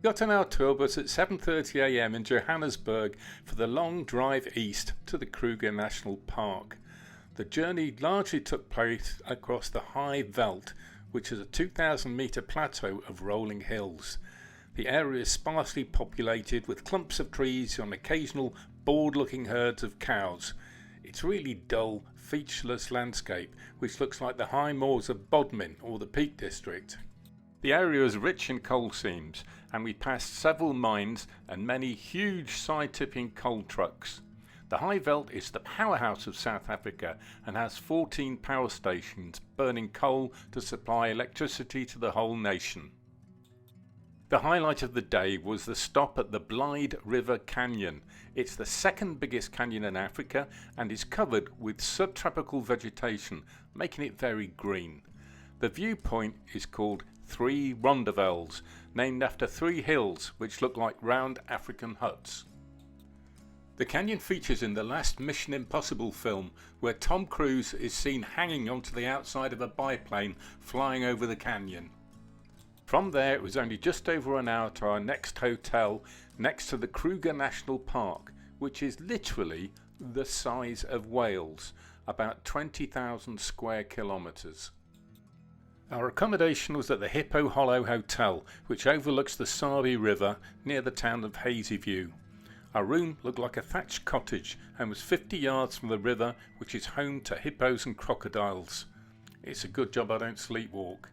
Got on our tour bus at 7:30 a.m. in Johannesburg for the long drive east to the Kruger National Park. The journey largely took place across the high veld, which is a 2,000 metre plateau of rolling hills. The area is sparsely populated with clumps of trees and occasional bored-looking herds of cows. It's really dull, featureless landscape which looks like the high moors of Bodmin or the Peak District. The area is rich in coal seams, and we passed several mines and many huge side-tipping coal trucks. The High Veld is the powerhouse of South Africa and has 14 power stations burning coal to supply electricity to the whole nation. The highlight of the day was the stop at the Blyde River Canyon. It's the second biggest canyon in Africa and is covered with subtropical vegetation, making it very green. The viewpoint is called 3 Rondavels, named after 3 hills which look like round African huts. The canyon features in the last Mission Impossible film, where Tom Cruise is seen hanging onto the outside of a biplane flying over the canyon. From there it was only just over an hour to our next hotel next to the Kruger National Park, which is literally the size of Wales, about 20,000 square kilometres. Our accommodation was at the Hippo Hollow Hotel, which overlooks the Sabi River near the town of Hazyview. Our room looked like a thatched cottage and was 50 yards from the river, which is home to hippos and crocodiles. It's a good job I don't sleepwalk.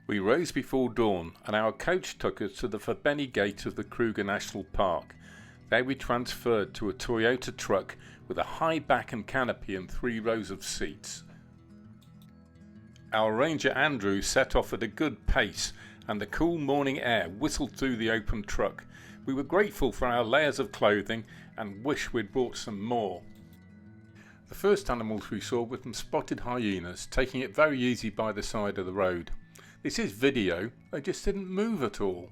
We rose before dawn and our coach took us to the Verbeni gate of the Kruger National Park. There we transferred to a Toyota truck with a high back and canopy and 3 rows of seats. Our ranger Andrew set off at a good pace and the cool morning air whistled through the open truck. We were grateful for our layers of clothing and wish we'd brought some more. The first animals we saw were some spotted hyenas, taking it very easy by the side of the road. This is video, they just didn't move at all.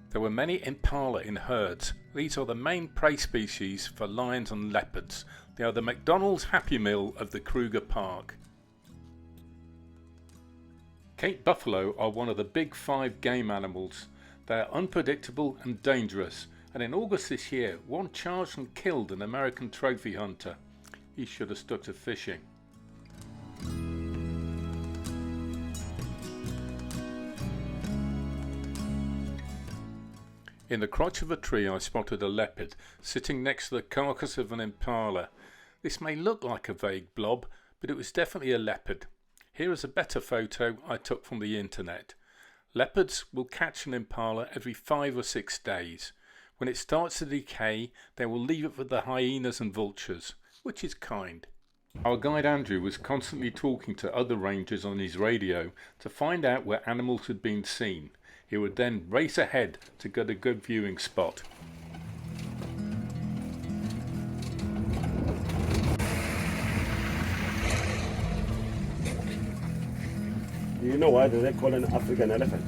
There were many impala in herds. These are the main prey species for lions and leopards. They are the McDonald's Happy Meal of the Kruger Park. Cape buffalo are one of the big 5 game animals. They are unpredictable and dangerous, and in August this year one charged and killed an American trophy hunter. He should have stuck to fishing. In the crotch of a tree I spotted a leopard sitting next to the carcass of an impala. This may look like a vague blob, but it was definitely a leopard. Here is a better photo I took from the internet. Leopards will catch an impala every 5 or 6 days. When it starts to decay, they will leave it for the hyenas and vultures, which is kind. Our guide Andrew was constantly talking to other rangers on his radio to find out where animals had been seen. He would then race ahead to get a good viewing spot. Do you know why do they call an African elephant?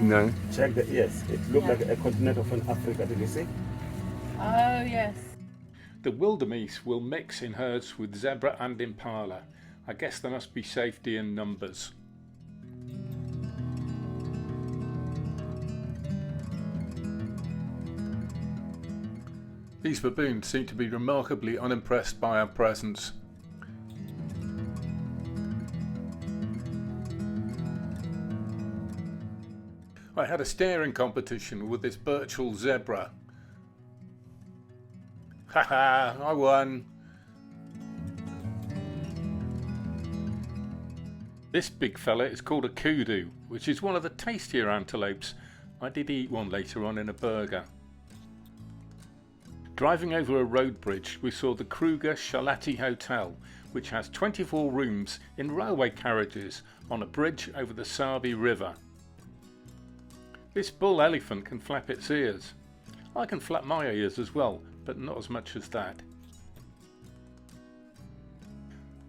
No. Check the ears. It looks like a continent of an Africa. Did you see? Oh, yes. The wildebeest will mix in herds with zebra and impala. I guess there must be safety in numbers. These baboons seem to be remarkably unimpressed by our presence. I had a staring competition with this Birchall zebra. Haha, I won! This big fella is called a kudu, which is one of the tastier antelopes. I did eat one later on in a burger. Driving over a road bridge, we saw the Kruger Shalati Hotel, which has 24 rooms in railway carriages on a bridge over the Sabi River. This bull elephant can flap its ears. I can flap my ears as well, but not as much as that.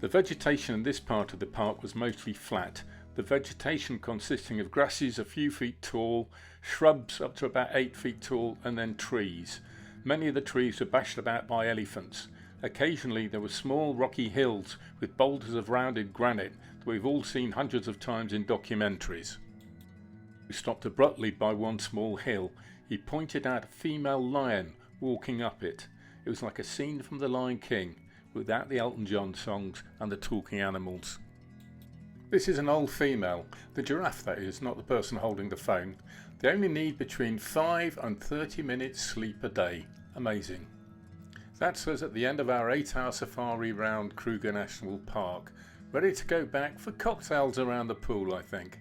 The vegetation in this part of the park was mostly flat, the vegetation consisting of grasses a few feet tall, shrubs up to about 8 feet tall, and then trees. Many of the trees were bashed about by elephants. Occasionally there were small rocky hills with boulders of rounded granite that we've all seen hundreds of times in documentaries. We stopped abruptly by one small hill. He pointed out a female lion walking up it. It was like a scene from The Lion King, without the Elton John songs and the talking animals. This is an old female, the giraffe that is, not the person holding the phone. They only need between 5 and 30 minutes sleep a day. Amazing. That's us at the end of our 8-hour safari round Kruger National Park, ready to go back for cocktails around the pool, I think.